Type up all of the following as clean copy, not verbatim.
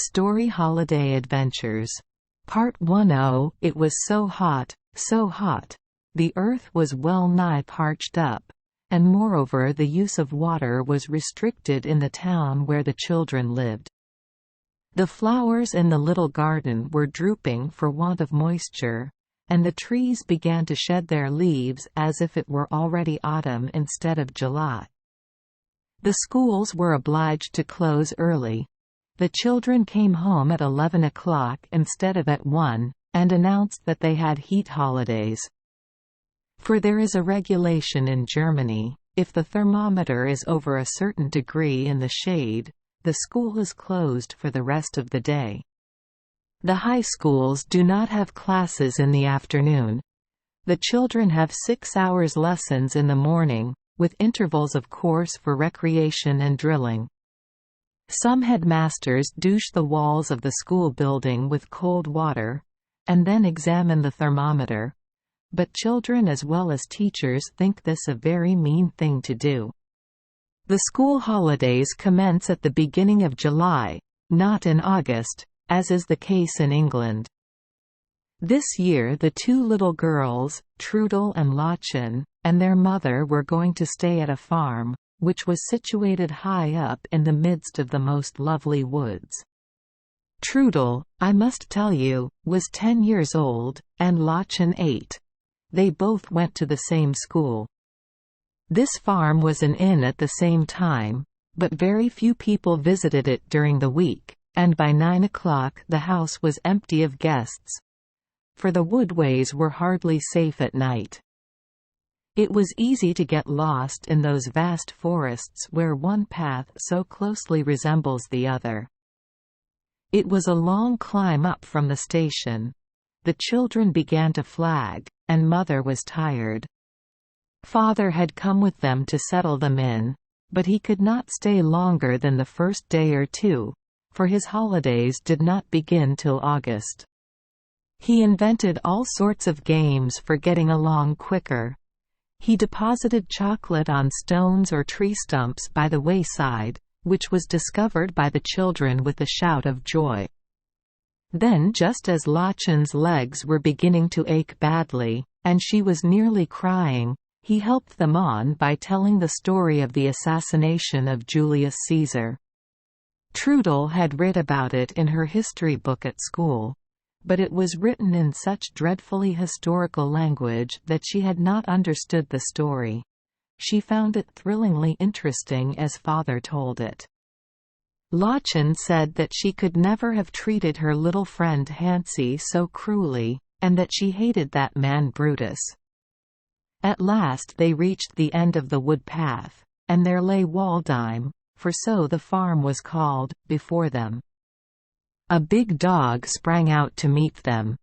Story Holiday Adventures. Part 10. It was so hot, so hot. The earth was well nigh parched up, and moreover the use of water was restricted in the town where the children lived. The flowers in the little garden were drooping for want of moisture, and the trees began to shed their leaves as if it were already autumn instead of July. The schools were obliged to close early. The children came home at 11 o'clock instead of at 1, and announced that they had heat holidays. For there is a regulation in Germany: if the thermometer is over a certain degree in the shade, the school is closed for the rest of the day. The high schools do not have classes in the afternoon. The children have 6 hours lessons in the morning, with intervals of course for recreation and drilling. Some headmasters douche the walls of the school building with cold water, and then examine the thermometer, but children as well as teachers think this a very mean thing to do. The school holidays commence at the beginning of July, not in August, as is the case in England. This year the two little girls, Trudel and Lottchen, and their mother were going to stay at a farm, which was situated high up in the midst of the most lovely woods. Trudel, I must tell you, was 10 years old, and Lottchen 8. They both went to the same school. This farm was an inn at the same time, but very few people visited it during the week, and by 9 o'clock the house was empty of guests, for the woodways were hardly safe at night. It was easy to get lost in those vast forests where one path so closely resembles the other. It was a long climb up from the station. The children began to flag, and Mother was tired. Father had come with them to settle them in, but he could not stay longer than the first day or two, for his holidays did not begin till August. He invented all sorts of games for getting along quicker. He deposited chocolate on stones or tree stumps by the wayside, which was discovered by the children with a shout of joy. Then, just as Lottchen's legs were beginning to ache badly, and she was nearly crying, he helped them on by telling the story of the assassination of Julius Caesar. Trudel had read about it in her history book at school, but it was written in such dreadfully historical language that she had not understood the story. She found it thrillingly interesting as Father told it. Lottchen said that she could never have treated her little friend Hansi so cruelly, and that she hated that man Brutus. At last they reached the end of the wood path, and there lay Waldheim, for so the farm was called, before them. A big dog sprang out to meet them.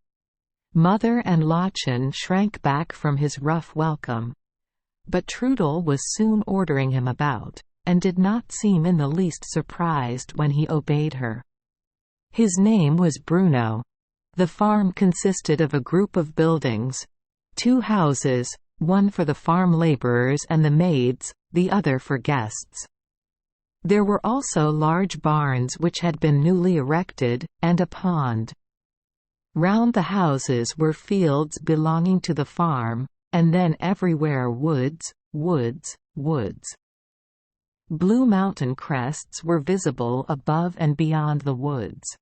Mother and Lottchen shrank back from his rough welcome. But Trudel was soon ordering him about, and did not seem in the least surprised when he obeyed her. His name was Bruno. The farm consisted of a group of buildings: 2 houses, one for the farm laborers and the maids, the other for guests. There were also large barns which had been newly erected, and a pond. Round the houses were fields belonging to the farm, and then everywhere woods, woods, woods. Blue mountain crests were visible above and beyond the woods.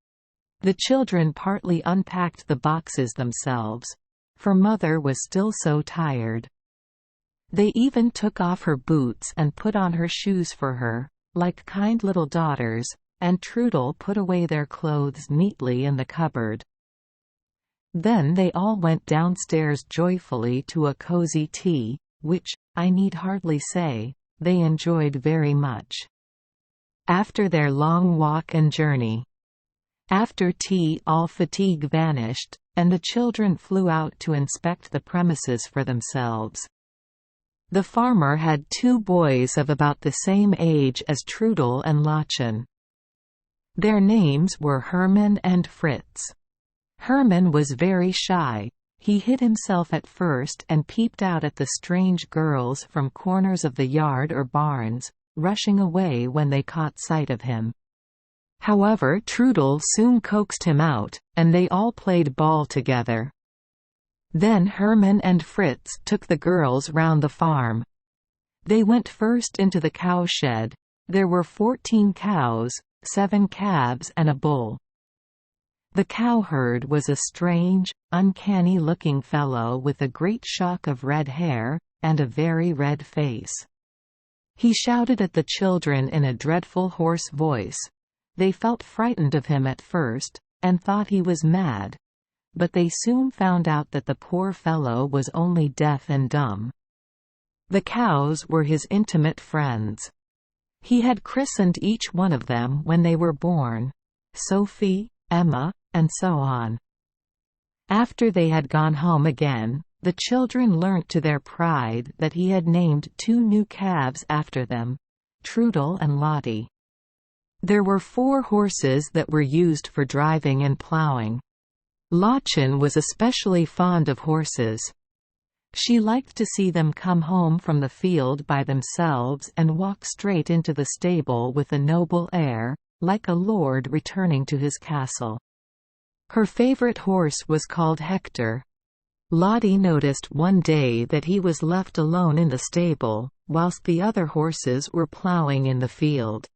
The children partly unpacked the boxes themselves, for Mother was still so tired. They even took off her boots and put on her shoes for her, like kind little daughters, and Trudel put away their clothes neatly in the cupboard. Then they all went downstairs joyfully to a cozy tea, which, I need hardly say, they enjoyed very much. After their long walk and journey. After tea all fatigue vanished, and the children flew out to inspect the premises for themselves. The farmer had 2 boys of about the same age as Trudel and Lottchen. Their names were Hermann and Fritz. Hermann was very shy. He hid himself at first and peeped out at the strange girls from corners of the yard or barns, rushing away when they caught sight of him. However, Trudel soon coaxed him out, and they all played ball together. Then Herman and Fritz took the girls round the farm. They went first into the cowshed. There were 14 cows, 7 calves and a bull. The cowherd was a strange, uncanny-looking fellow with a great shock of red hair, and a very red face. He shouted at the children in a dreadful hoarse voice. They felt frightened of him at first, and thought he was mad. But they soon found out that the poor fellow was only deaf and dumb. The cows were his intimate friends. He had christened each one of them when they were born: Sophie, Emma, and so on. After they had gone home again, the children learnt to their pride that he had named 2 new calves after them, Trudel and Lottie. There were 4 horses that were used for driving and ploughing. Lottchen was especially fond of horses. She liked to see them come home from the field by themselves and walk straight into the stable with a noble air, like a lord returning to his castle. Her favorite horse was called Hector. Lottie noticed one day that he was left alone in the stable, whilst the other horses were ploughing in the field.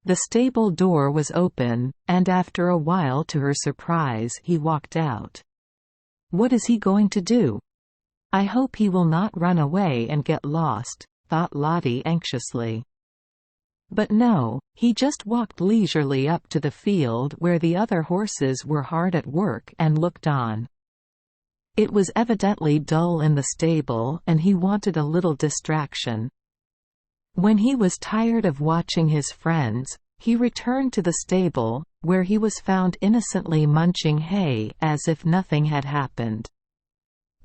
The stable door was open, and after a while, to her surprise, he walked out. "What is he going to do? I hope he will not run away and get lost," thought Lottie anxiously. But no, he just walked leisurely up to the field where the other horses were hard at work and looked on. It was evidently dull in the stable, and he wanted a little distraction. When he was tired of watching his friends, he returned to the stable, where he was found innocently munching hay as if nothing had happened.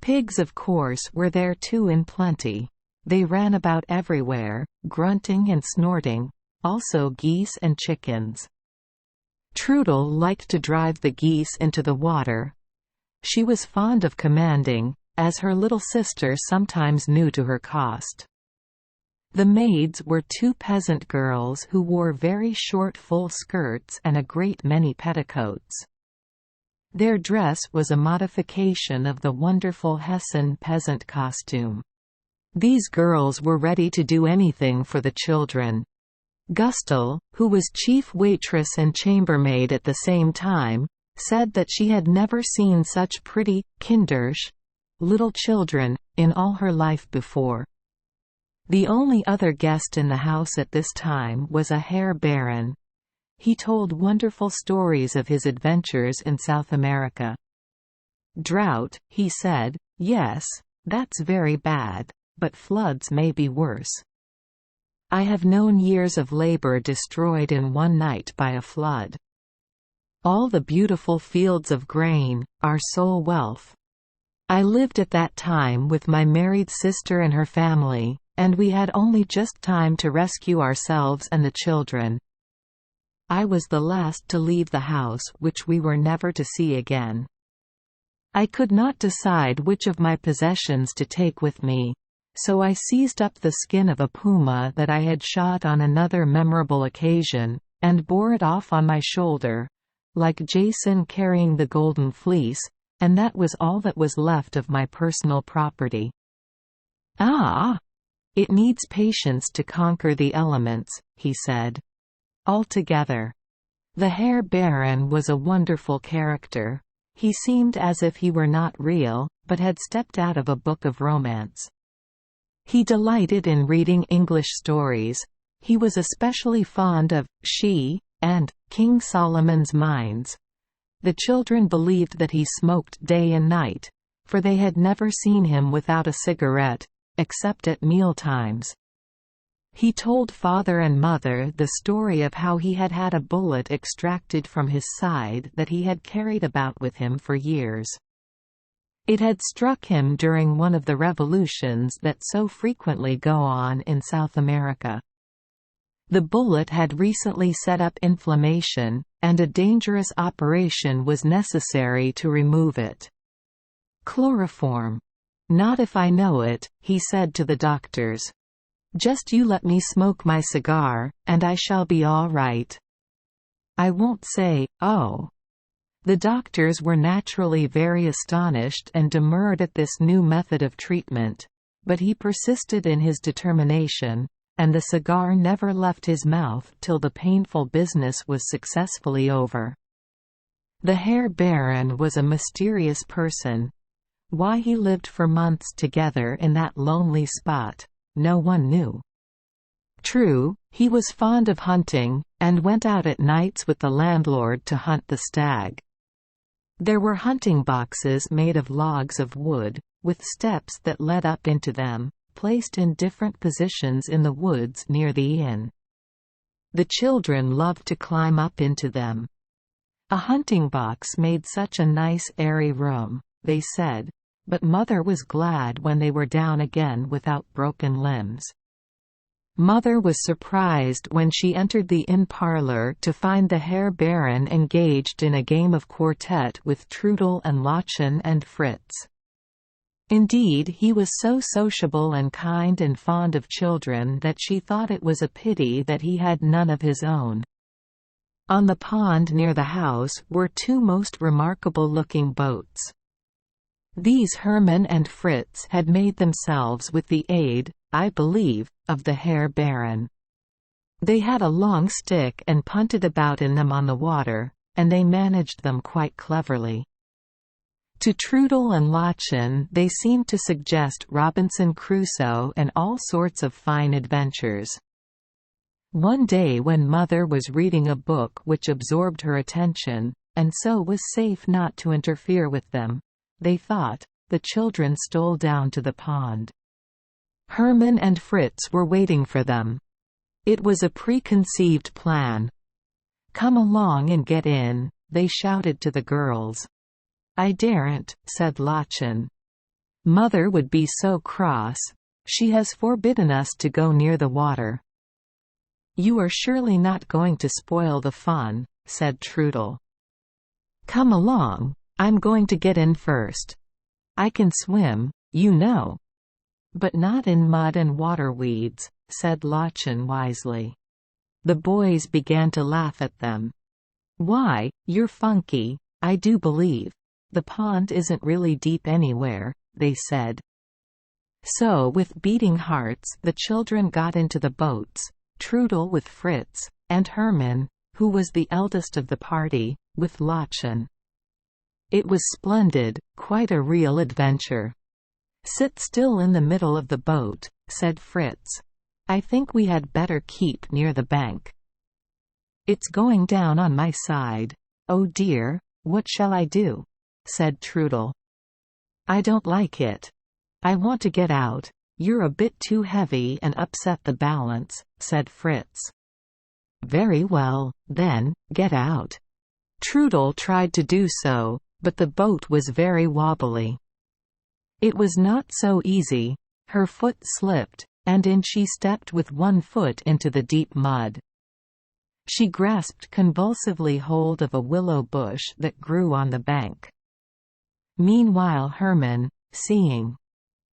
Pigs, of course, were there too in plenty. They ran about everywhere, grunting and snorting, also geese and chickens. Trudel liked to drive the geese into the water. She was fond of commanding, as her little sister sometimes knew to her cost. The maids were 2 peasant girls who wore very short full skirts and a great many petticoats. Their dress was a modification of the wonderful Hessian peasant costume. These girls were ready to do anything for the children. Gustl, who was chief waitress and chambermaid at the same time, said that she had never seen such pretty Kinders, little children, in all her life before. The only other guest in the house at this time was a Herr Baron. He told wonderful stories of his adventures in South America. "Drought," he said, "yes, that's very bad, but floods may be worse. I have known years of labor destroyed in one night by a flood. All the beautiful fields of grain, our sole wealth. I lived at that time with my married sister and her family, and we had only just time to rescue ourselves and the children. I was the last to leave the house, which we were never to see again. I could not decide which of my possessions to take with me, so I seized up the skin of a puma that I had shot on another memorable occasion, and bore it off on my shoulder, like Jason carrying the golden fleece, and that was all that was left of my personal property." "Ah! It needs patience to conquer the elements," he said. Altogether, the Herr Baron was a wonderful character. He seemed as if he were not real, but had stepped out of a book of romance. He delighted in reading English stories. He was especially fond of She and King Solomon's Mines. The children believed that he smoked day and night, for they had never seen him without a cigarette, except at meal times. He told father and mother the story of how he had had a bullet extracted from his side that he had carried about with him for years. It had struck him during one of the revolutions that so frequently go on in South America. The bullet had recently set up inflammation, and a dangerous operation was necessary to remove it. "Chloroform. Not if I know it," he said to the doctors. "Just you let me smoke my cigar, and I shall be all right." I won't say, oh." The doctors were naturally very astonished and demurred at this new method of treatment, but he persisted in his determination, and the cigar never left his mouth till the painful business was successfully over. The Herr Baron was a mysterious person. Why he lived for months together in that lonely spot, no one knew. True, he was fond of hunting, and went out at nights with the landlord to hunt the stag. There were hunting boxes made of logs of wood, with steps that led up into them, placed in different positions in the woods near the inn. The children loved to climb up into them. A hunting box made such a nice airy room, they said, but Mother was glad when they were down again without broken limbs. Mother was surprised when she entered the inn parlour to find the Herr Baron engaged in a game of quartet with Trudel and Lottchen and Fritz. Indeed, he was so sociable and kind and fond of children that she thought it was a pity that he had none of his own. On the pond near the house were two most remarkable-looking boats. These Hermann and Fritz had made themselves with the aid, I believe, of the Herr Baron. They had a long stick and punted about in them on the water, and they managed them quite cleverly. To Trudel and Lottchen they seemed to suggest Robinson Crusoe and all sorts of fine adventures. One day when Mother was reading a book which absorbed her attention, and so was safe not to interfere with them, they thought, the children stole down to the pond. Hermann and Fritz were waiting for them. It was a preconceived plan. "Come along and get in," they shouted to the girls. "I daren't," said Lottchen. "Mother would be so cross. She has forbidden us to go near the water." "You are surely not going to spoil the fun," said Trudel. "Come along. I'm going to get in first. I can swim, you know." "But not in mud and water weeds," said Lottchen wisely. The boys began to laugh at them. "Why, you're funky, I do believe. The pond isn't really deep anywhere," they said. So with beating hearts the children got into the boats, Trudel with Fritz, and Hermann, who was the eldest of the party, with Lottchen. It was splendid, quite a real adventure. "Sit still in the middle of the boat," said Fritz. "I think we had better keep near the bank." "It's going down on my side. Oh dear, what shall I do?" said Trudel. "I don't like it. I want to get out. You're a bit too heavy and upset the balance," said Fritz. "Very well, then, get out." Trudel tried to do so, but the boat was very wobbly. It was not so easy. Her foot slipped, and in she stepped with one foot into the deep mud. She grasped convulsively hold of a willow bush that grew on the bank. Meanwhile Hermann, seeing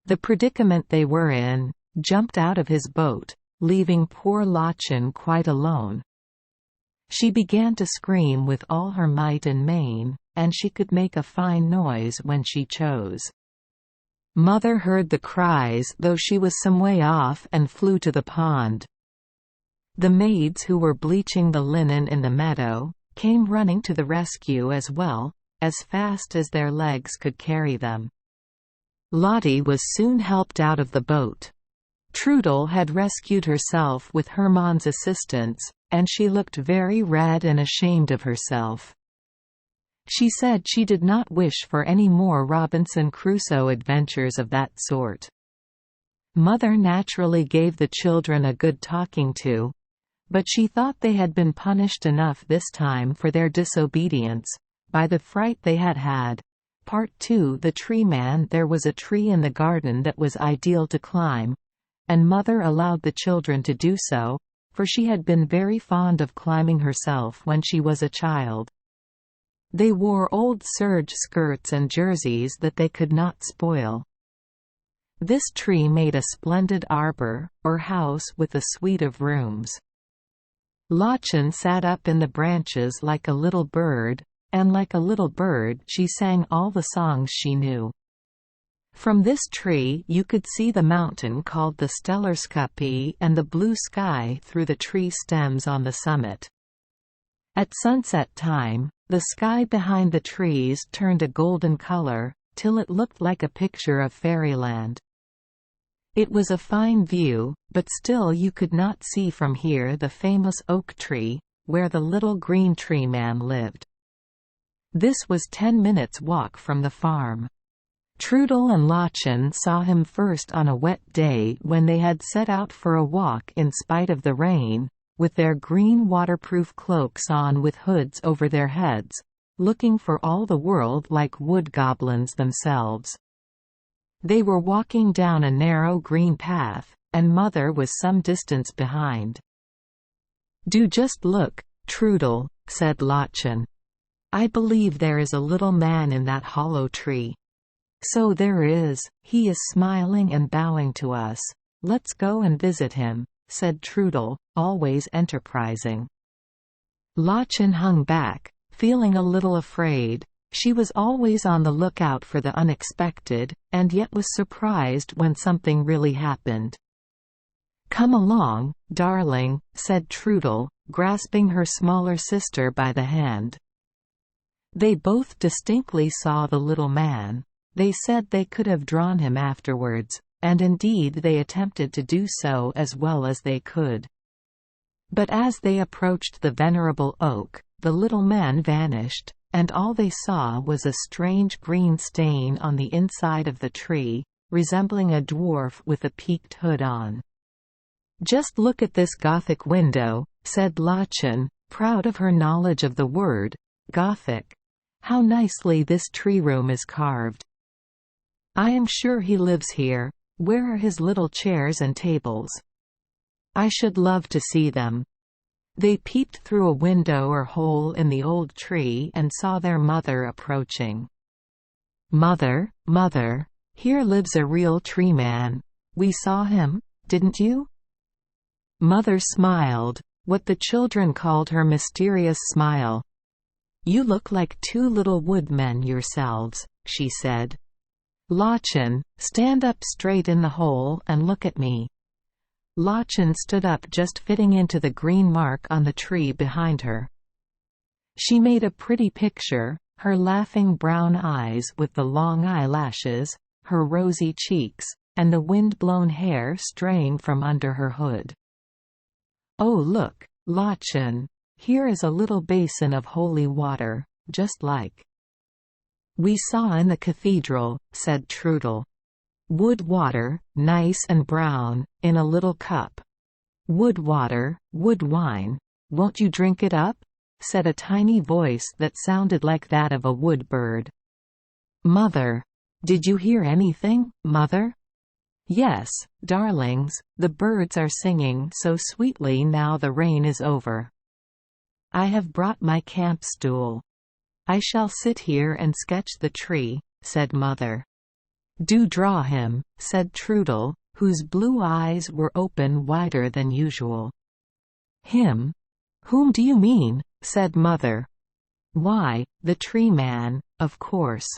the predicament they were in, jumped out of his boat, leaving poor Lottchen quite alone. She began to scream with all her might and main, and she could make a fine noise when she chose. Mother heard the cries though she was some way off and flew to the pond. The maids who were bleaching the linen in the meadow, came running to the rescue as well, as fast as their legs could carry them. Lottie was soon helped out of the boat. Trudel had rescued herself with Hermann's assistance, and she looked very red and ashamed of herself. She said she did not wish for any more Robinson Crusoe adventures of that sort. Mother naturally gave the children a good talking to, but she thought they had been punished enough this time for their disobedience, by the fright they had had. Part 2 The Tree Man. There was a tree in the garden that was ideal to climb, and Mother allowed the children to do so, for she had been very fond of climbing herself when she was a child. They wore old serge skirts and jerseys that they could not spoil. This tree made a splendid arbor, or house with a suite of rooms. Lachlan sat up in the branches like a little bird, and like a little bird she sang all the songs she knew. From this tree you could see the mountain called the Stellarskapi and the blue sky through the tree stems on the summit. At sunset time, the sky behind the trees turned a golden color, till it looked like a picture of fairyland. It was a fine view, but still you could not see from here the famous oak tree, where the little green tree man lived. This was 10 minutes' walk from the farm. Trudel and Lachlan saw him first on a wet day when they had set out for a walk in spite of the rain, with their green waterproof cloaks on with hoods over their heads, looking for all the world like wood goblins themselves. They were walking down a narrow green path, and Mother was some distance behind. "Do just look, Trudel," said Lachlan. "I believe there is a little man in that hollow tree." "So there is, he is smiling and bowing to us. Let's go and visit him," said Trudel, always enterprising. Lachlan hung back, feeling a little afraid. She was always on the lookout for the unexpected, and yet was surprised when something really happened. "Come along, darling," said Trudel, grasping her smaller sister by the hand. They both distinctly saw the little man. They said they could have drawn him afterwards, and indeed they attempted to do so as well as they could. But as they approached the venerable oak, the little man vanished, and all they saw was a strange green stain on the inside of the tree, resembling a dwarf with a peaked hood on. "Just look at this Gothic window," said Lachlan, proud of her knowledge of the word, Gothic. "How nicely this tree room is carved. I am sure he lives here. Where are his little chairs and tables? I should love to see them." They peeped through a window or hole in the old tree and saw their mother approaching. "Mother, mother, here lives a real tree man. We saw him, didn't you?" Mother smiled, what the children called her mysterious smile. "You look like two little woodmen yourselves," she said. "Lachlan, stand up straight in the hole and look at me." Lachlan stood up just fitting into the green mark on the tree behind her. She made a pretty picture, her laughing brown eyes with the long eyelashes, her rosy cheeks, and the wind-blown hair straying from under her hood. "Oh look, Lachlan, here is a little basin of holy water, just like we saw in the cathedral," said Trudel. "Wood water, nice and brown, in a little cup. Wood water, wood wine. Won't you drink it up?" said a tiny voice that sounded like that of a wood bird. "Mother! Did you hear anything, Mother?" "Yes, darlings, the birds are singing so sweetly now the rain is over. I have brought my camp stool. I shall sit here and sketch the tree," said Mother. "Do draw him," said Trudel, whose blue eyes were open wider than usual. "Him? Whom do you mean?" said Mother. "Why, the tree man, of course."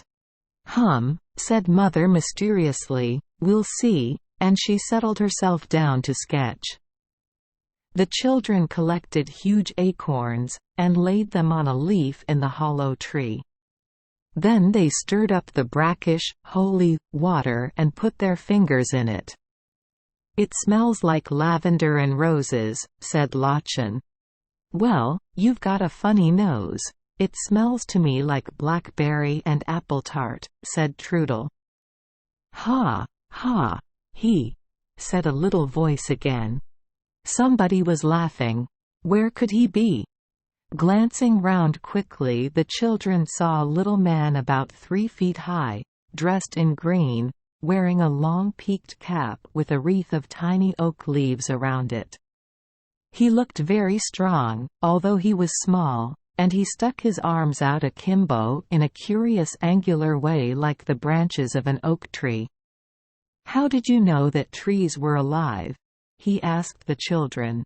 Said Mother mysteriously, "we'll see," and she settled herself down to sketch. The children collected huge acorns, and laid them on a leaf in the hollow tree. Then they stirred up the brackish, holy, water and put their fingers in it. "It smells like lavender and roses," said Lachlan. "Well, you've got a funny nose. It smells to me like blackberry and apple tart," said Trudel. "Ha, ha, he," said a little voice again. Somebody was laughing. Where could he be? Glancing round quickly, the children saw a little man about 3 feet high, dressed in green, wearing a long peaked cap with a wreath of tiny oak leaves around it. He looked very strong, although he was small, and he stuck his arms out akimbo in a curious angular way like the branches of an oak tree. "How did you know that trees were alive?" he asked the children.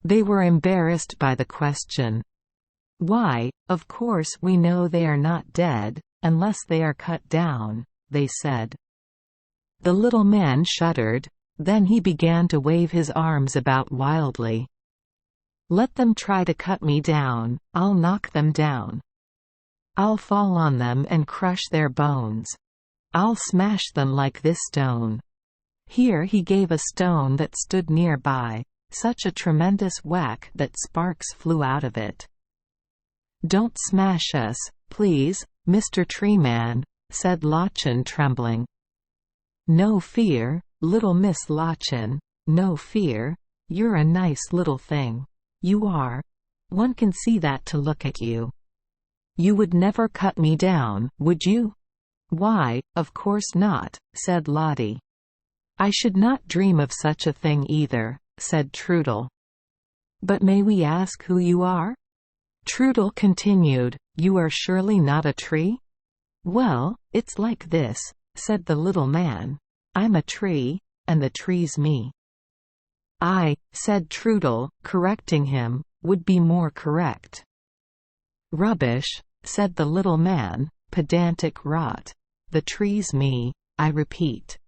They were embarrassed by the question. "Why, of course we know they are not dead, unless they are cut down," they said. The little man shuddered. Then he began to wave his arms about wildly. "Let them try to cut me down, I'll knock them down. I'll fall on them and crush their bones. I'll smash them like this stone." Here he gave a stone that stood nearby, such a tremendous whack that sparks flew out of it. "Don't smash us, please, Mr. Treeman," said Lachlan, trembling. "No fear, little Miss Lachlan, no fear. You're a nice little thing. You are. One can see that to look at you. You would never cut me down, would you?" "Why, of course not," said Lottie. "I should not dream of such a thing either," said Trudel. "But may we ask who you are?" Trudel continued, "You are surely not a tree?" "Well, it's like this," said the little man. "I'm a tree, and the tree's me." "I," said Trudel, correcting him, "would be more correct." "Rubbish," said the little man, "pedantic rot. The tree's me, I repeat.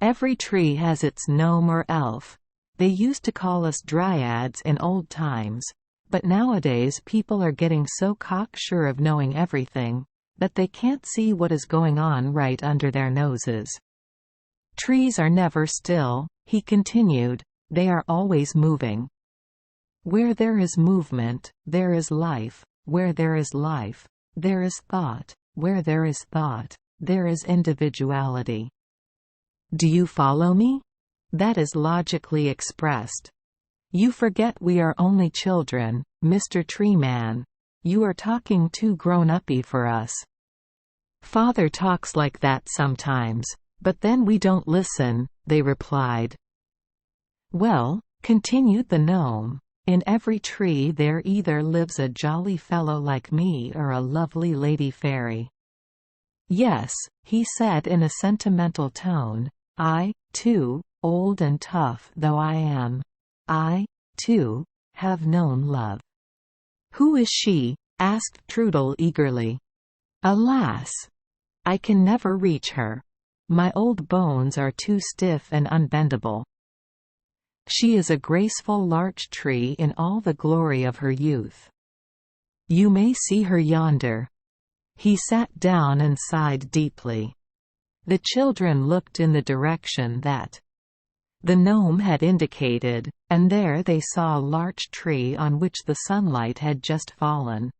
Every tree has its gnome or elf. They used to call us dryads in old times, but nowadays people are getting so cocksure of knowing everything, that they can't see what is going on right under their noses. Trees are never still," he continued, "they are always moving. Where there is movement, there is life. Where there is life, there is thought. Where there is thought, there is individuality. Do you follow me? That is logically expressed. You forget we are only children, Mr. Treeman. You are talking too grown-uppy for us. Father talks like that sometimes, but then we don't listen," they replied. "Well," continued the gnome, "in every tree there either lives a jolly fellow like me or a lovely lady fairy." "Yes," he said in a sentimental tone, "I, too, old and tough though I am, I, too, have known love." "Who is she?" asked Trudel eagerly. "Alas! I can never reach her. My old bones are too stiff and unbendable. She is a graceful larch tree in all the glory of her youth. You may see her yonder." He sat down and sighed deeply. The children looked in the direction that the gnome had indicated, and there they saw a larch tree on which the sunlight had just fallen.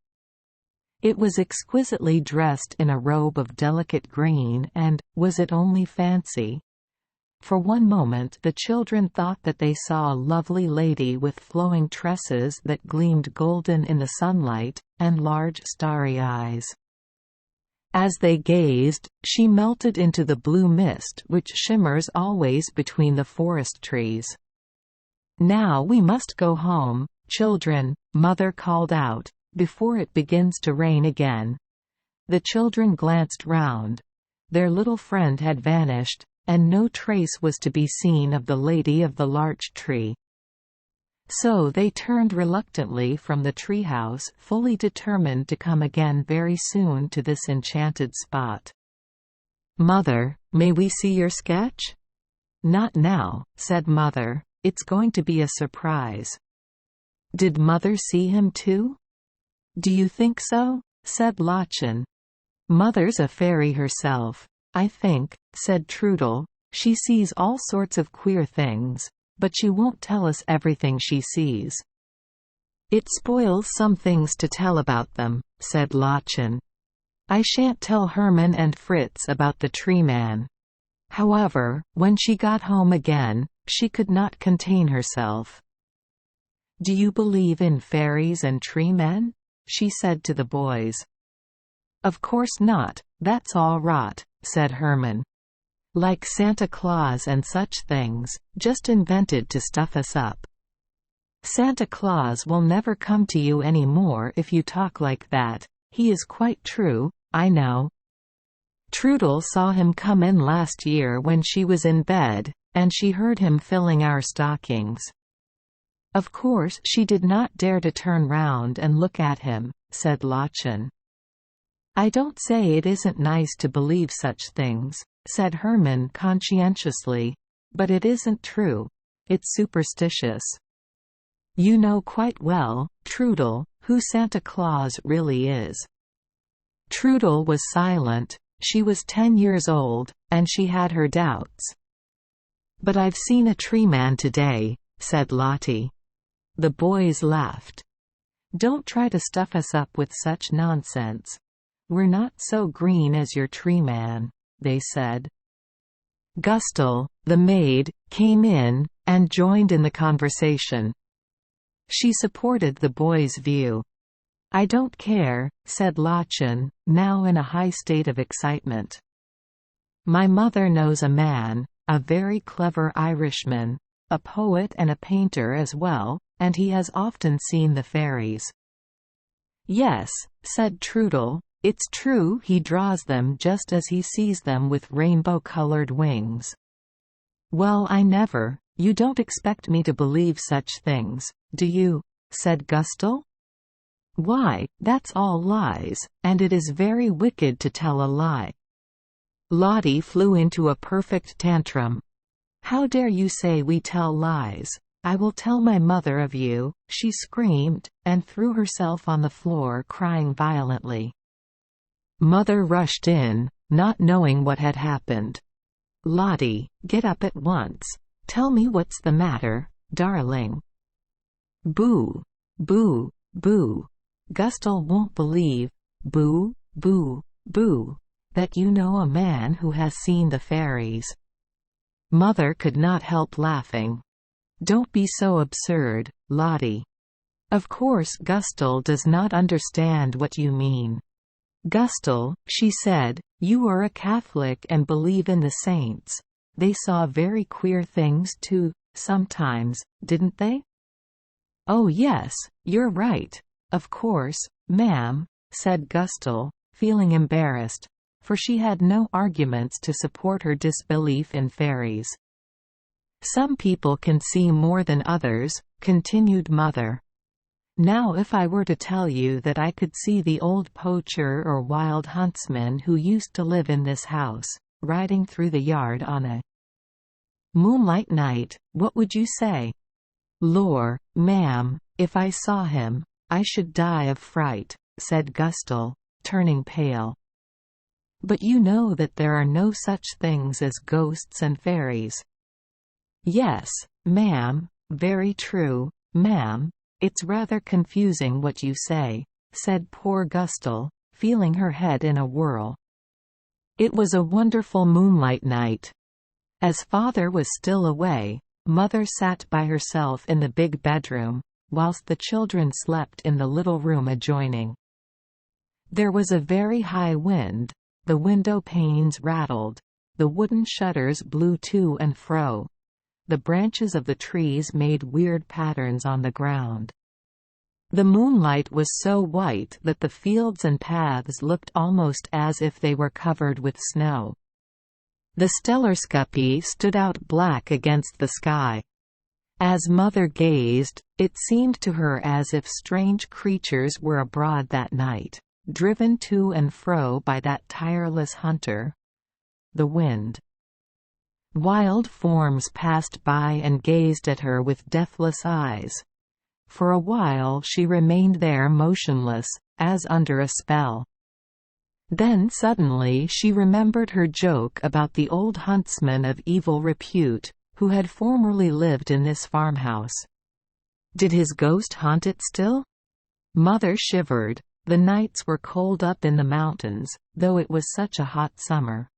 It was exquisitely dressed in a robe of delicate green and, was it only fancy? For one moment the children thought that they saw a lovely lady with flowing tresses that gleamed golden in the sunlight, and large starry eyes. As they gazed, she melted into the blue mist which shimmers always between the forest trees. "Now we must go home, children," Mother called out, "before it begins to rain again." The children glanced round. Their little friend had vanished, and no trace was to be seen of the lady of the larch tree. So they turned reluctantly from the treehouse, fully determined to come again very soon to this enchanted spot. "Mother, may we see your sketch?" "Not now," said Mother. "It's going to be a surprise." "Did Mother see him too?" "Do you think so?" said Lachlan. "Mother's a fairy herself, I think," said Trudel. "She sees all sorts of queer things, but she won't tell us everything she sees." "It spoils some things to tell about them," said Lachlan. "I shan't tell Herman and Fritz about the Treeman." However, when she got home again, she could not contain herself. "Do you believe in fairies and treemen?" she said to the boys. "Of course not, that's all rot," said Herman. "Like Santa Claus and such things, just invented to stuff us up. Santa Claus will never come to you any more if you talk like that. He is quite true, I know. Trudel saw him come in last year when she was in bed, and she heard him filling our stockings." Of course she did not dare to turn round and look at him, said Lottchen. I don't say it isn't nice to believe such things, said Herman conscientiously, but it isn't true. It's superstitious. You know quite well, Trudel, who Santa Claus really is. Trudel was silent. She was 10 years old, and she had her doubts. But I've seen a tree man today, said Lottie. The boys laughed. Don't try to stuff us up with such nonsense. We're not so green as your tree man, they said. Gustel, the maid, came in, and joined in the conversation. She supported the boys' view. I don't care, said Lottchen, now in a high state of excitement. My mother knows a man, a very clever Irishman, a poet and a painter as well, and he has often seen the fairies. Yes, said Trudel, it's true he draws them just as he sees them with rainbow-colored wings. Well, I never. You don't expect me to believe such things, do you? Said Gustel. Why, that's all lies, and it is very wicked to tell a lie. Lottie flew into a perfect tantrum. How dare you say we tell lies? I will tell my mother of you, she screamed, and threw herself on the floor crying violently. Mother rushed in, not knowing what had happened. Lottie, get up at once. Tell me what's the matter, darling. Boo! Boo! Boo! Gustel won't believe, boo, boo, boo, that you know a man who has seen the fairies. Mother could not help laughing. Don't be so absurd, Lottie. Of course Gustel does not understand what you mean. Gustel, she said, you are a Catholic and believe in the saints. They saw very queer things too, sometimes, didn't they? Oh yes, you're right. Of course, ma'am, said Gustel, feeling embarrassed, for she had no arguments to support her disbelief in fairies. Some people can see more than others, continued Mother. Now if I were to tell you that I could see the old poacher or wild huntsman who used to live in this house, riding through the yard on a moonlight night, what would you say? Lor, ma'am, if I saw him, I should die of fright, said Gustel, turning pale. But you know that there are no such things as ghosts and fairies. Yes, ma'am, very true, ma'am. It's rather confusing what you say, said poor Gustel, feeling her head in a whirl. It was a wonderful moonlight night. As Father was still away, Mother sat by herself in the big bedroom, whilst the children slept in the little room adjoining. There was a very high wind, the window panes rattled, the wooden shutters blew to and fro. The branches of the trees made weird patterns on the ground. The moonlight was so white that the fields and paths looked almost as if they were covered with snow. The Stellarskuppi stood out black against the sky. As Mother gazed, it seemed to her as if strange creatures were abroad that night, driven to and fro by that tireless hunter, the wind. Wild forms passed by and gazed at her with deathless eyes. For a while she remained there motionless, as under a spell. Then suddenly she remembered her joke about the old huntsman of evil repute, who had formerly lived in this farmhouse. Did his ghost haunt it still? Mother shivered. The nights were cold up in the mountains, though it was such a hot summer.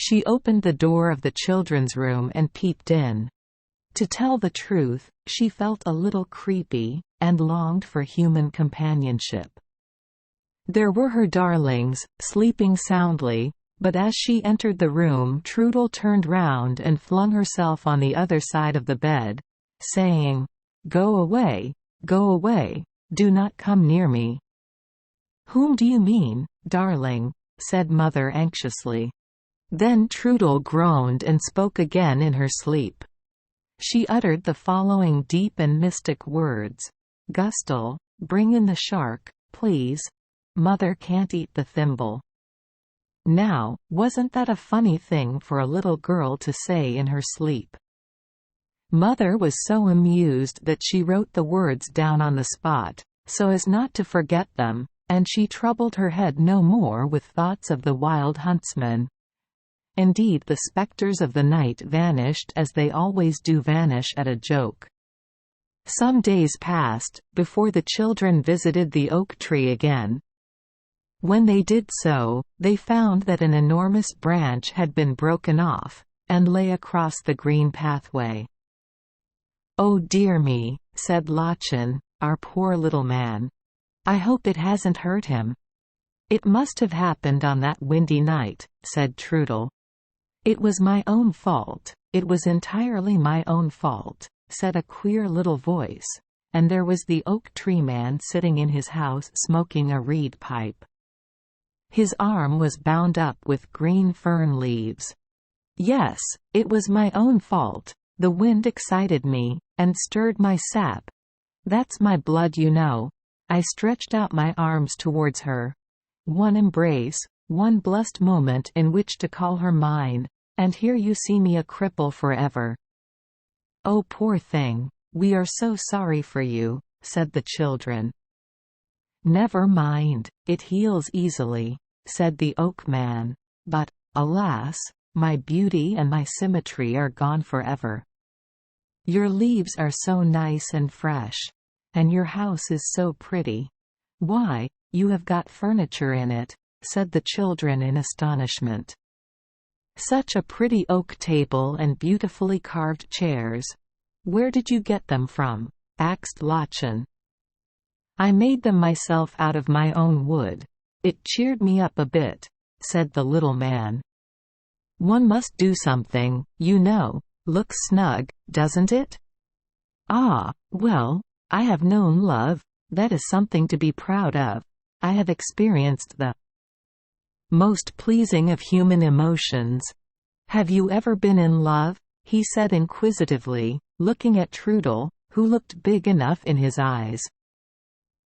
She opened the door of the children's room and peeped in. To tell the truth, she felt a little creepy, and longed for human companionship. There were her darlings, sleeping soundly, but as she entered the room Trudel turned round and flung herself on the other side of the bed, saying, go away, do not come near me." "Whom do you mean, darling?" said Mother anxiously. Then Trudel groaned and spoke again in her sleep. She uttered the following deep and mystic words. "Gustel, bring in the shark, please. Mother can't eat the thimble." Now, wasn't that a funny thing for a little girl to say in her sleep? Mother was so amused that she wrote the words down on the spot, so as not to forget them, and she troubled her head no more with thoughts of the wild huntsman. Indeed, the spectres of the night vanished as they always do vanish at a joke. Some days passed, before the children visited the oak tree again. When they did so, they found that an enormous branch had been broken off, and lay across the green pathway. "Oh dear me," said Lottchen, "our poor little man. I hope it hasn't hurt him." "It must have happened on that windy night," said Trudel. "It was my own fault, it was entirely my own fault," said a queer little voice, and there was the oak tree man sitting in his house smoking a reed pipe. His arm was bound up with green fern leaves. "Yes, it was my own fault. The wind excited me, and stirred my sap. That's my blood, you know." I stretched out my arms towards her. One embrace, one blessed moment in which to call her mine, and here you see me a cripple forever. "Oh, poor thing, we are so sorry for you," said the children. "Never mind, it heals easily," said the oak man. "But, alas, my beauty and my symmetry are gone forever. Your leaves are so nice and fresh. And your house is so pretty. Why, you have got furniture in it," said the children in astonishment. "Such a pretty oak table and beautifully carved chairs. Where did you get them from?" asked Lottchen. "I made them myself out of my own wood. It cheered me up a bit," said the little man. "One must do something, you know. Looks snug, doesn't it?" "Ah, well, I have known love. That is something to be proud of. I have experienced the most pleasing of human emotions." "Have you ever been in love?" he said inquisitively, looking at Trudel, who looked big enough in his eyes.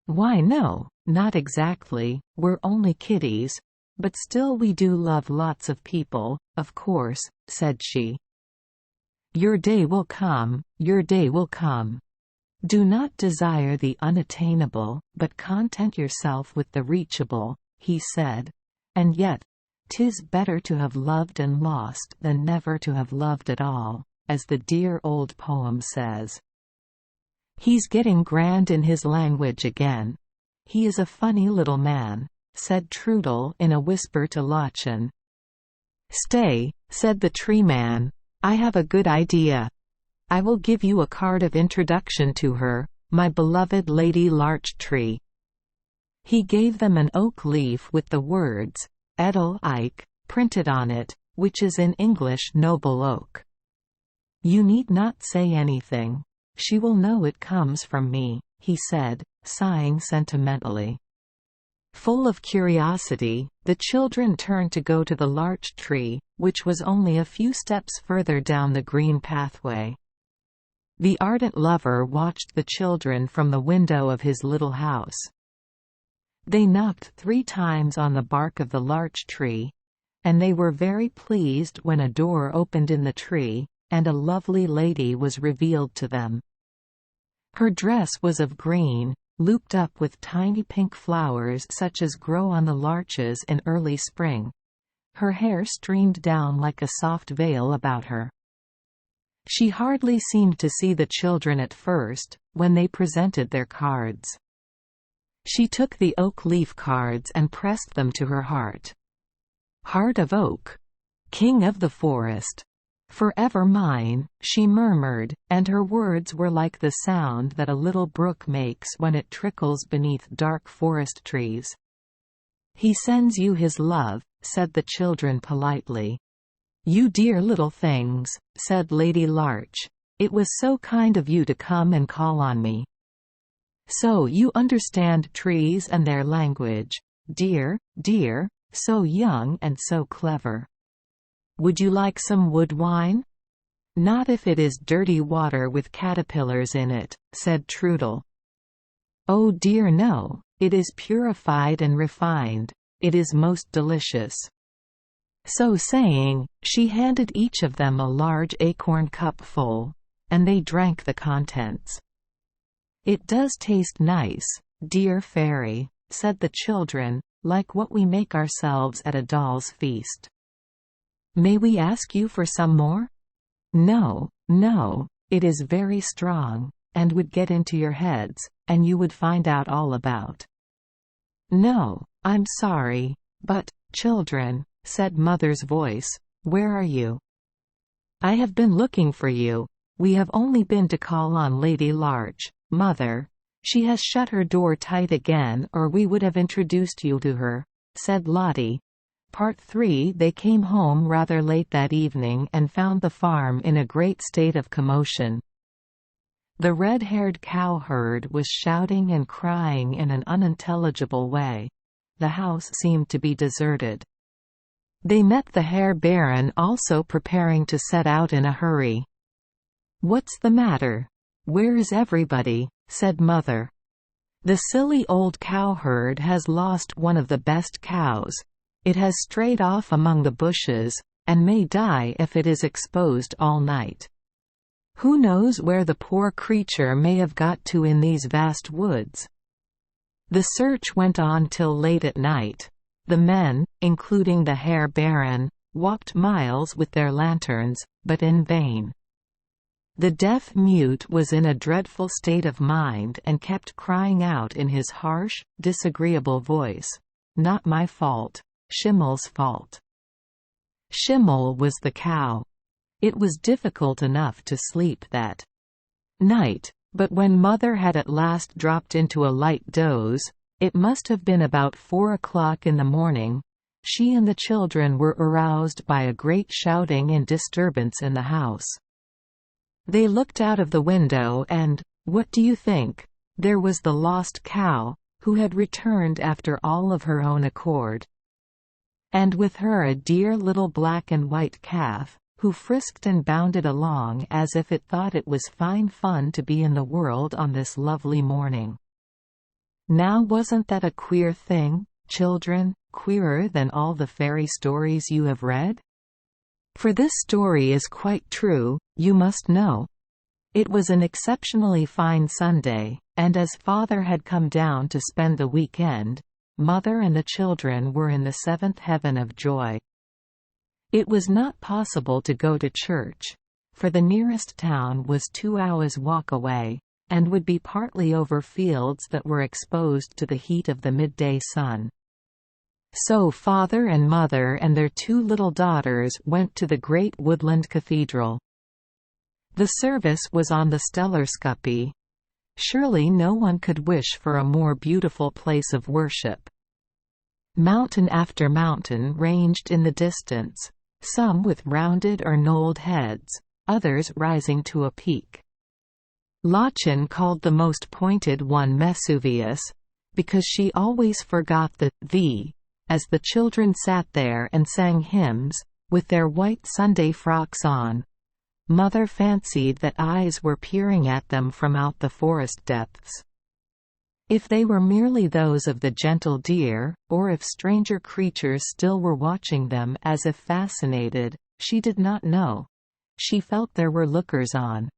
"Why no, not exactly, we're only kiddies. But still we do love lots of people, of course," said she. "Your day will come, your day will come. Do not desire the unattainable, but content yourself with the reachable," he said. "And yet, 'tis better to have loved and lost than never to have loved at all, as the dear old poem says." "He's getting grand in his language again. He is a funny little man," said Trudel in a whisper to Lottchen. "Stay," said the tree man, "I have a good idea. I will give you a card of introduction to her, my beloved Lady Larch Tree." He gave them an oak leaf with the words, Edel Eik, printed on it, which is in English Noble Oak. "You need not say anything. She will know it comes from me," he said, sighing sentimentally. Full of curiosity, the children turned to go to the larch tree, which was only a few steps further down the green pathway. The ardent lover watched the children from the window of his little house. They knocked 3 times on the bark of the larch tree, and they were very pleased when a door opened in the tree, and a lovely lady was revealed to them. Her dress was of green, looped up with tiny pink flowers such as grow on the larches in early spring. Her hair streamed down like a soft veil about her. She hardly seemed to see the children at first, when they presented their cards. She took the oak leaf cards and pressed them to her heart. "Heart of oak. King of the forest. Forever mine," she murmured, and her words were like the sound that a little brook makes when it trickles beneath dark forest trees. "He sends you his love," said the children politely. "You dear little things," said Lady Larch. "It was so kind of you to come and call on me. So you understand trees and their language. Dear, dear, so young and so clever. Would you like some wood wine?" "Not if it is dirty water with caterpillars in it," said Trudel. "Oh dear no, it is purified and refined. It is most delicious." So saying, she handed each of them a large acorn cup full, and they drank the contents. "It does taste nice, dear fairy," said the children, "like what we make ourselves at a doll's feast." "May we ask you for some more?" "No, no, it is very strong, and would get into your heads, and you would find out all about." "No, I'm sorry, but, children," said Mother's voice, "where are you?" "I have been looking for you. We have only been to call on Lady Larch, Mother. She has shut her door tight again, or we would have introduced you to her," said Lottie. Part 3. They came home rather late that evening and found the farm in a great state of commotion. The red-haired cowherd was shouting and crying in an unintelligible way. The house seemed to be deserted. They met the Herr Baron also preparing to set out in a hurry. "What's the matter? Where's everybody?" said Mother. "The silly old cowherd has lost one of the best cows. It has strayed off among the bushes, and may die if it is exposed all night. Who knows where the poor creature may have got to in these vast woods?" The search went on till late at night. The men, including the Herr Baron, walked miles with their lanterns, but in vain. The deaf-mute was in a dreadful state of mind and kept crying out in his harsh, disagreeable voice, "Not my fault. Schimmel's fault." Schimmel was the cow. It was difficult enough to sleep that night, but when Mother had at last dropped into a light doze, it must have been about 4 o'clock in the morning, she and the children were aroused by a great shouting and disturbance in the house. They looked out of the window and, what do you think? There was the lost cow, who had returned after all of her own accord. And with her a dear little black and white calf, who frisked and bounded along as if it thought it was fine fun to be in the world on this lovely morning. Now wasn't that a queer thing, children, queerer than all the fairy stories you have read? For this story is quite true, you must know. It was an exceptionally fine Sunday, and as Father had come down to spend the weekend, Mother and the children were in the seventh heaven of joy. It was not possible to go to church, for the nearest town was 2 hours' walk away, and would be partly over fields that were exposed to the heat of the midday sun. So Father and Mother and their 2 little daughters went to the great woodland cathedral. The service was on the Stellerskuppie. Surely no one could wish for a more beautiful place of worship. Mountain after mountain ranged in the distance, some with rounded or knolled heads, others rising to a peak. Lottchen called the most pointed one Vesuvius, because she always forgot the as the children sat there and sang hymns, with their white Sunday frocks on. Mother fancied that eyes were peering at them from out the forest depths. If they were merely those of the gentle deer, or if stranger creatures still were watching them as if fascinated, she did not know. She felt there were lookers on.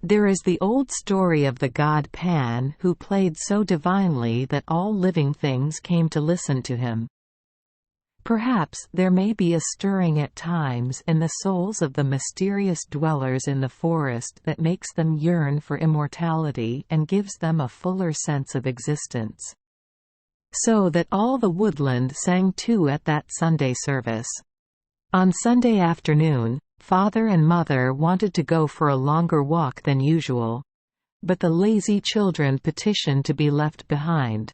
There is the old story of the god Pan who played so divinely that all living things came to listen to him. Perhaps there may be a stirring at times in the souls of the mysterious dwellers in the forest that makes them yearn for immortality and gives them a fuller sense of existence. So that all the woodland sang too at that Sunday service. On Sunday afternoon, Father and Mother wanted to go for a longer walk than usual, but the lazy children petitioned to be left behind.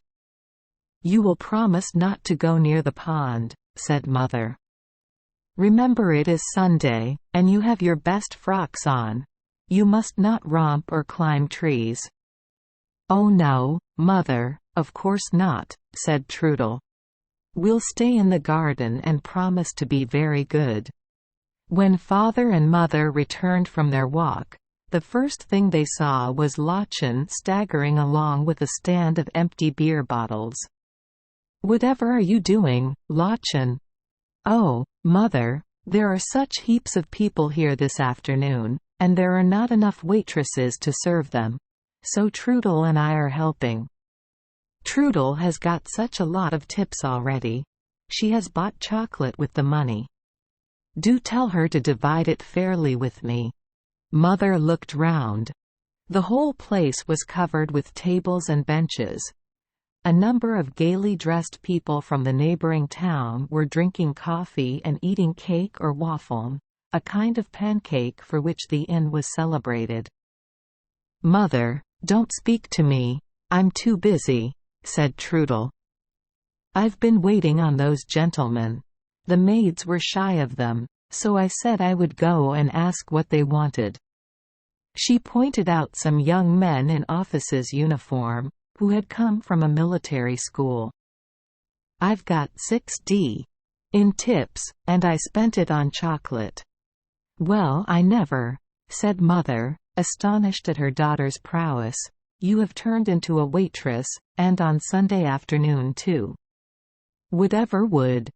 "You will promise not to go near the pond," said Mother. "Remember it is Sunday, and you have your best frocks on. You must not romp or climb trees." "Oh no, Mother, of course not," said Trudel. "We'll stay in the garden and promise to be very good." When father and mother returned from their walk, the first thing they saw was Lottchen staggering along with a stand of empty beer bottles. "Whatever are you doing, Lottchen?" "Oh, mother, there are such heaps of people here this afternoon, and there are not enough waitresses to serve them. So Trudel and I are helping. Trudel has got such a lot of tips already. She has bought chocolate with the money. Do tell her to divide it fairly with me." Mother looked round. The whole place was covered with tables and benches. A number of gaily dressed people from the neighboring town were drinking coffee and eating cake or waffle, a kind of pancake for which the inn was celebrated. "Mother, don't speak to me, I'm too busy," said Trudel. "I've been waiting on those gentlemen. The maids were shy of them, so I said I would go and ask what they wanted." She pointed out some young men in officers' uniform, who had come from a military school. "I've got 6d in tips, and I spent it on chocolate." "Well, I never," said Mother, astonished at her daughter's prowess. "You have turned into a waitress, and on Sunday afternoon too." "Whatever would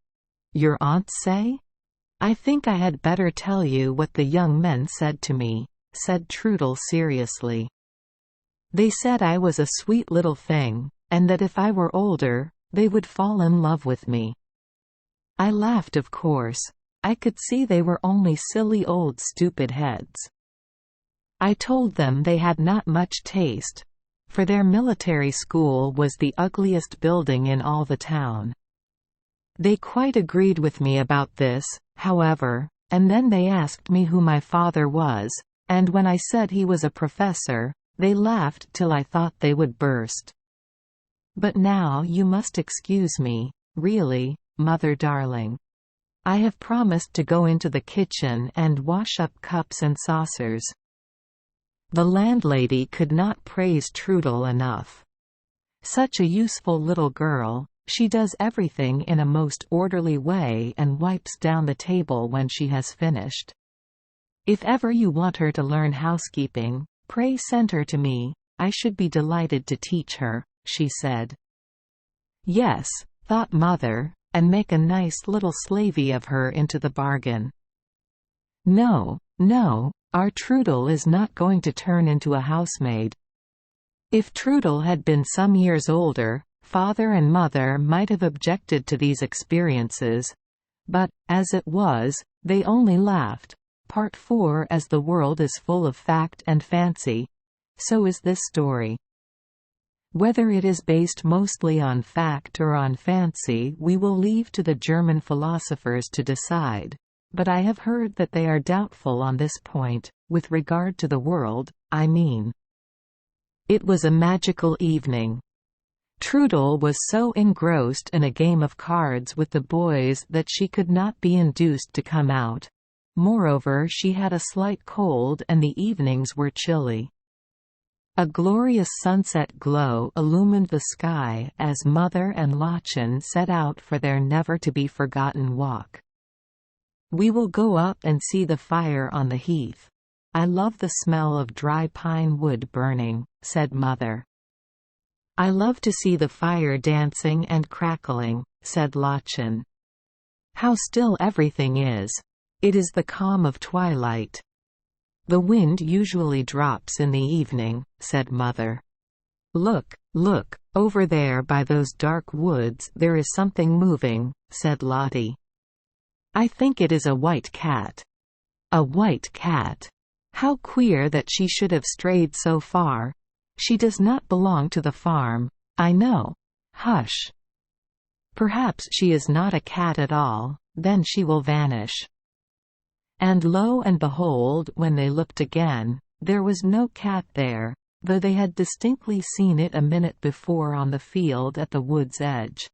your aunt say?" "I think I had better tell you what the young men said to me," said Trudel seriously. "They said I was a sweet little thing, and that if I were older, they would fall in love with me." I laughed, of course. I could see they were only silly old stupid heads. I told them they had not much taste, for their military school was the ugliest building in all the town. They quite agreed with me about this, however, and then they asked me who my father was, and when I said he was a professor, they laughed till I thought they would burst. But now you must excuse me, really, Mother darling. I have promised to go into the kitchen and wash up cups and saucers. The landlady could not praise Trudel enough. Such a useful little girl, she does everything in a most orderly way and wipes down the table when she has finished. If ever you want her to learn housekeeping, pray send her to me, I should be delighted to teach her," she said. "Yes," thought Mother, "and make a nice little slavey of her into the bargain." No, no, our Trudel is not going to turn into a housemaid. If Trudel had been some years older, Father and Mother might have objected to these experiences. But, as it was, they only laughed. Part 4. As the world is full of fact and fancy, so is this story. Whether it is based mostly on fact or on fancy we will leave to the German philosophers to decide, but I have heard that they are doubtful on this point, with regard to the world, I mean. It was a magical evening. Trudel was so engrossed in a game of cards with the boys that she could not be induced to come out. Moreover, she had a slight cold and the evenings were chilly. A glorious sunset glow illumined the sky as Mother and Lottchen set out for their never-to-be-forgotten walk. "We will go up and see the fire on the heath. I love the smell of dry pine wood burning," said Mother. "I love to see the fire dancing and crackling," said Lottchen. "How still everything is. It is the calm of twilight." "The wind usually drops in the evening," said Mother. "Look, look, over there by those dark woods there is something moving," said Lottie. "I think it is a white cat." "A white cat? How queer that she should have strayed so far. She does not belong to the farm, I know. Hush. Perhaps she is not a cat at all, then she will vanish." And lo and behold, when they looked again, there was no cat there, though they had distinctly seen it a minute before on the field at the wood's edge.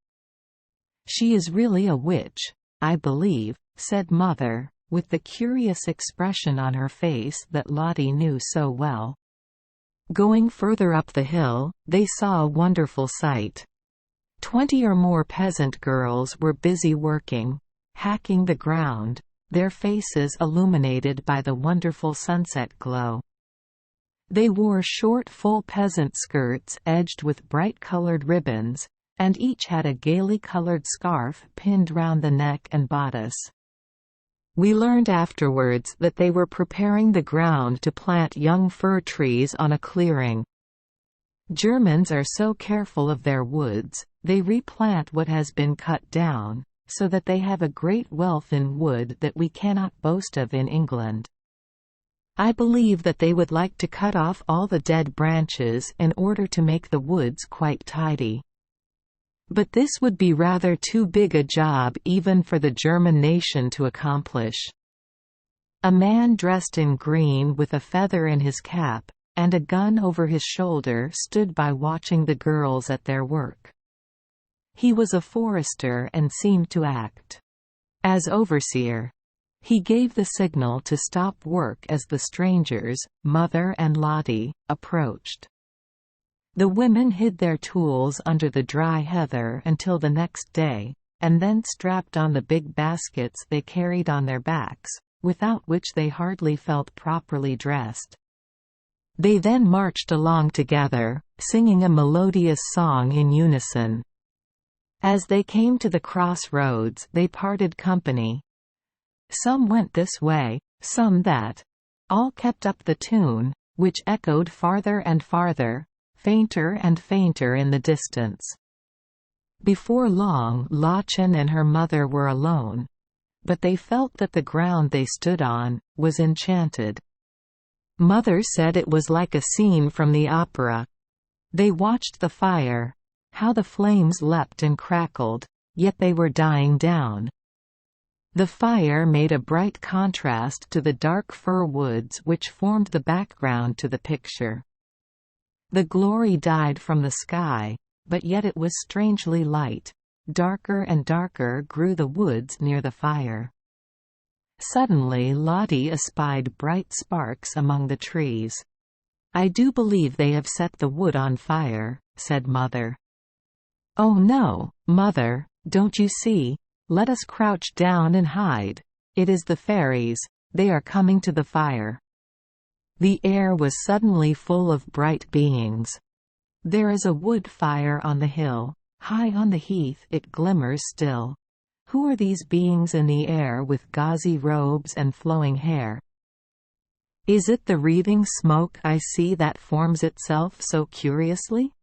"She is really a witch, I believe," said Mother, with the curious expression on her face that Lottie knew so well. Going further up the hill, they saw a wonderful sight. 20 or more peasant girls were busy working, hacking the ground, their faces illuminated by the wonderful sunset glow. They wore short full peasant skirts edged with bright-colored ribbons, and each had a gaily colored scarf pinned round the neck and bodice. We learned afterwards that they were preparing the ground to plant young fir trees on a clearing. Germans are so careful of their woods, they replant what has been cut down, so that they have a great wealth in wood that we cannot boast of in England. I believe that they would like to cut off all the dead branches in order to make the woods quite tidy. But this would be rather too big a job even for the German nation to accomplish. A man dressed in green with a feather in his cap, and a gun over his shoulder stood by watching the girls at their work. He was a forester and seemed to act as overseer. He gave the signal to stop work as the strangers, Mother and Lottie, approached. The women hid their tools under the dry heather until the next day, and then strapped on the big baskets they carried on their backs, without which they hardly felt properly dressed. They then marched along together, singing a melodious song in unison. As they came to the crossroads, they parted company. Some went this way, some that. All kept up the tune, which echoed farther and farther, fainter and fainter in the distance. Before long Lottchen and her mother were alone. But they felt that the ground they stood on was enchanted. Mother said it was like a scene from the opera. They watched the fire. How the flames leapt and crackled, yet they were dying down. The fire made a bright contrast to the dark fir woods which formed the background to the picture. The glory died from the sky, but yet it was strangely light. Darker and darker grew the woods near the fire. Suddenly Lottie espied bright sparks among the trees. "I do believe they have set the wood on fire," said Mother. "Oh no, Mother, don't you see? Let us crouch down and hide. It is the fairies, they are coming to the fire." The air was suddenly full of bright beings. "There is a wood fire on the hill, high on the heath it glimmers still. Who are these beings in the air with gauzy robes and flowing hair? Is it the wreathing smoke I see that forms itself so curiously?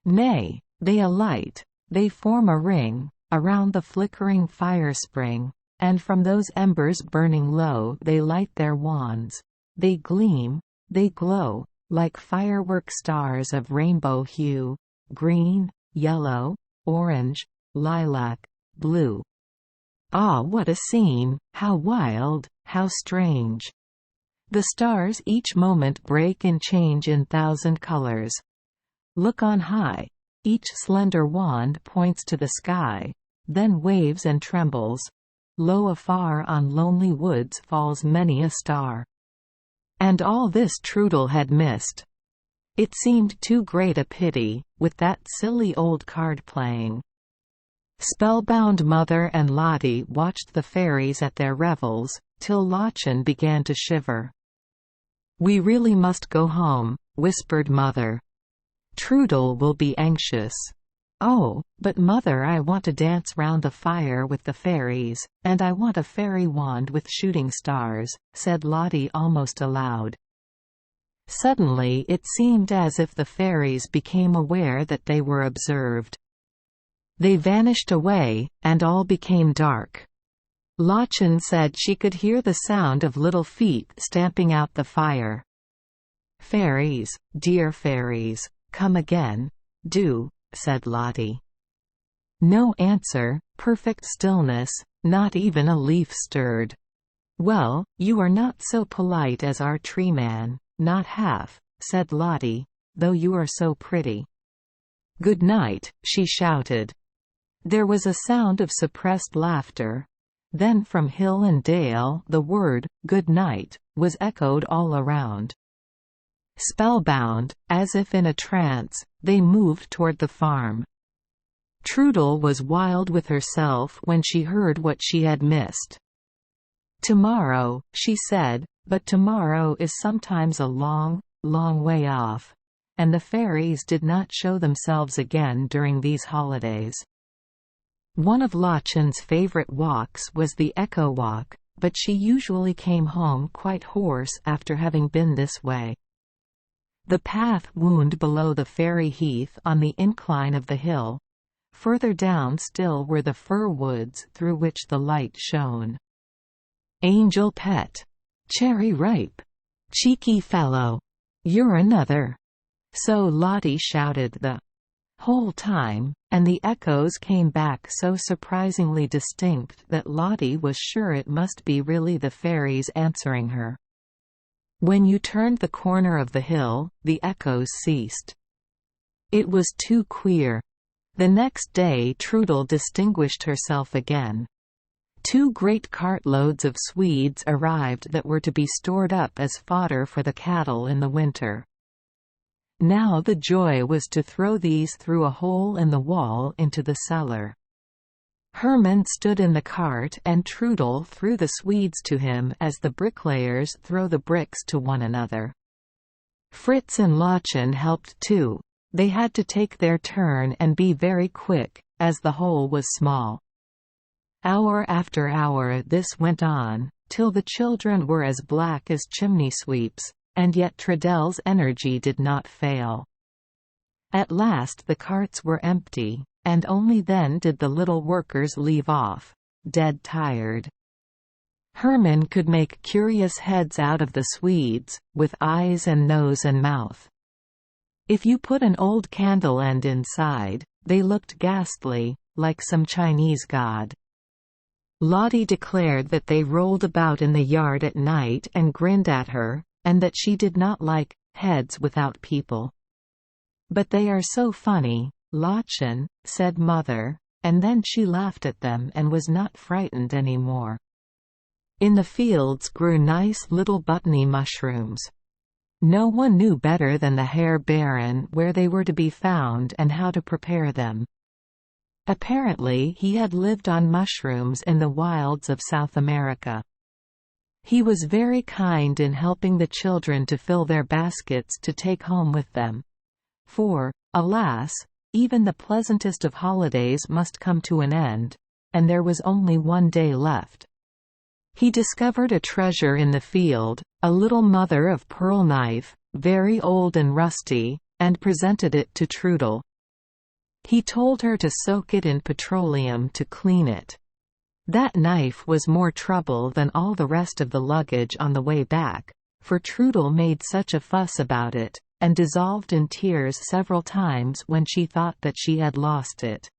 Nay, they alight, they form a ring around the flickering fire spring, and from those embers burning low they light their wands. They gleam, they glow, like firework stars of rainbow hue, green, yellow, orange, lilac, blue. Ah, what a scene, how wild, how strange! The stars each moment break and change in thousand colors. Look on high. Each slender wand points to the sky, then waves and trembles. Lo, afar on lonely woods falls many a star. And all this Trudel had missed. It seemed too great a pity, with that silly old card playing. Spellbound Mother and Lottie watched the fairies at their revels, till Lottchen began to shiver. "We really must go home," whispered Mother. "Trudel will be anxious." "Oh, but Mother, I want to dance round the fire with the fairies, and I want a fairy wand with shooting stars," said Lottie almost aloud. Suddenly it seemed as if the fairies became aware that they were observed. They vanished away, and all became dark. Lottchen said she could hear the sound of little feet stamping out the fire. "Fairies, dear fairies, come again, do," said Lottie. No answer, perfect stillness, not even a leaf stirred. "Well, you are not so polite as our tree man, not half," said Lottie, "though you are so pretty." "Good night," she shouted. There was a sound of suppressed laughter. Then from hill and dale the word, "Good night," was echoed all around. Spellbound, as if in a trance, they moved toward the farm. Trudel was wild with herself when she heard what she had missed. Tomorrow, she said, but tomorrow is sometimes a long, long way off, and the fairies did not show themselves again during these holidays. One of Lachen's favorite walks was the Echo Walk, but she usually came home quite hoarse after having been this way. The path wound below the fairy heath on the incline of the hill. Further down still were the fir woods through which the light shone. "Angel pet! Cherry ripe! Cheeky fellow! You're another!" So Lottie shouted the whole time, and the echoes came back so surprisingly distinct that Lottie was sure it must be really the fairies answering her. When you turned the corner of the hill, the echoes ceased. It was too queer. The next day Trudel distinguished herself again. 2 great cartloads of Swedes arrived that were to be stored up as fodder for the cattle in the winter. Now the joy was to throw these through a hole in the wall into the cellar. Hermann stood in the cart and Trudel threw the Swedes to him as the bricklayers throw the bricks to one another. Fritz and Lachen helped too. They had to take their turn and be very quick, as the hole was small. Hour after hour this went on, till the children were as black as chimney sweeps, and yet Trudel's energy did not fail. At last the carts were empty, and only then did the little workers leave off, dead tired. Hermann could make curious heads out of the Swedes, with eyes and nose and mouth. If you put an old candle end inside, they looked ghastly, like some Chinese god. Lottie declared that they rolled about in the yard at night and grinned at her, and that she did not like heads without people. "But they are so funny, Lachen," said Mother, and then she laughed at them and was not frightened any more. In the fields grew nice little buttony mushrooms. No one knew better than the Herr Baron where they were to be found and how to prepare them. Apparently he had lived on mushrooms in the wilds of South America. He was very kind in helping the children to fill their baskets to take home with them. For, alas, even the pleasantest of holidays must come to an end, and there was only one day left. He discovered a treasure in the field, a little mother-of-pearl knife, very old and rusty, and presented it to Trudel. He told her to soak it in petroleum to clean it. That knife was more trouble than all the rest of the luggage on the way back, for Trudel made such a fuss about it, and dissolved in tears several times when she thought that she had lost it.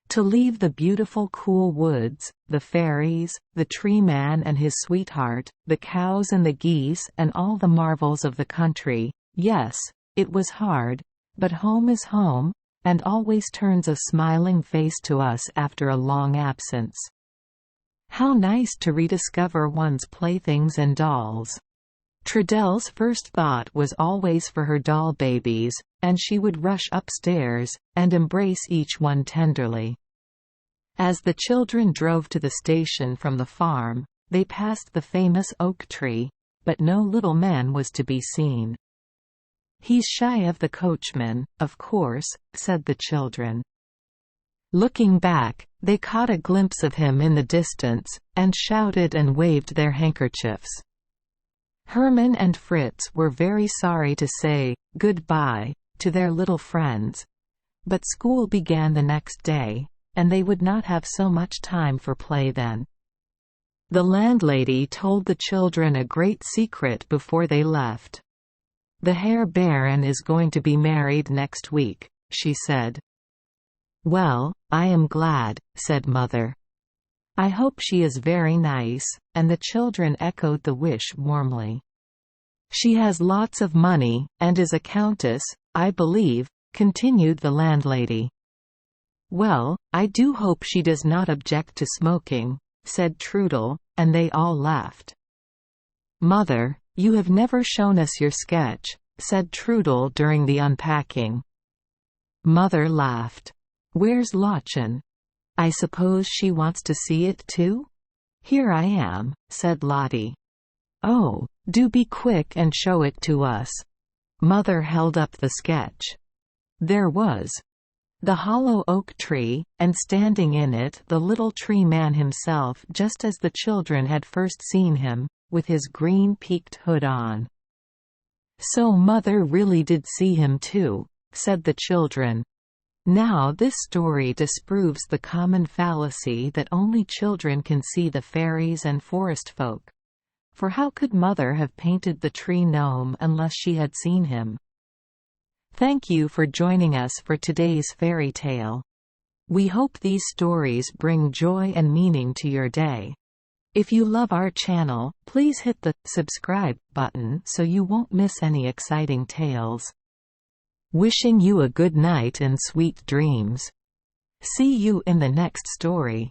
To leave the beautiful cool woods, the fairies, the tree man and his sweetheart, the cows and the geese and all the marvels of the country, yes, it was hard, but home is home, and always turns a smiling face to us after a long absence. How nice to rediscover one's playthings and dolls. Trudel's first thought was always for her doll babies, and she would rush upstairs, and embrace each one tenderly. As the children drove to the station from the farm, they passed the famous oak tree, but no little man was to be seen. "He's shy of the coachman, of course," said the children. Looking back, they caught a glimpse of him in the distance, and shouted and waved their handkerchiefs. Hermann and Fritz were very sorry to say "goodbye" to their little friends. But school began the next day, and they would not have so much time for play then. The landlady told the children a great secret before they left. "The Herr Baron is going to be married next week," she said. "Well, I am glad," said Mother. "I hope she is very nice," and the children echoed the wish warmly. "She has lots of money, and is a countess, I believe," continued the landlady. "Well, I do hope she does not object to smoking," said Trudel, and they all laughed. "Mother, you have never shown us your sketch," said Trudel during the unpacking. Mother laughed. "Where's Lachen? I suppose she wants to see it too?" "Here I am," said Lottie. "Oh, do be quick and show it to us." Mother held up the sketch. There was the hollow oak tree, and standing in it the little tree man himself, just as the children had first seen him, with his green peaked hood on. "So Mother really did see him too," said the children. Now this story disproves the common fallacy that only children can see the fairies and forest folk. For how could Mother have painted the tree gnome unless she had seen him? Thank you for joining us for today's fairy tale. We hope these stories bring joy and meaning to your day. If you love our channel, please hit the subscribe button so you won't miss any exciting tales. Wishing you a good night and sweet dreams. See you in the next story.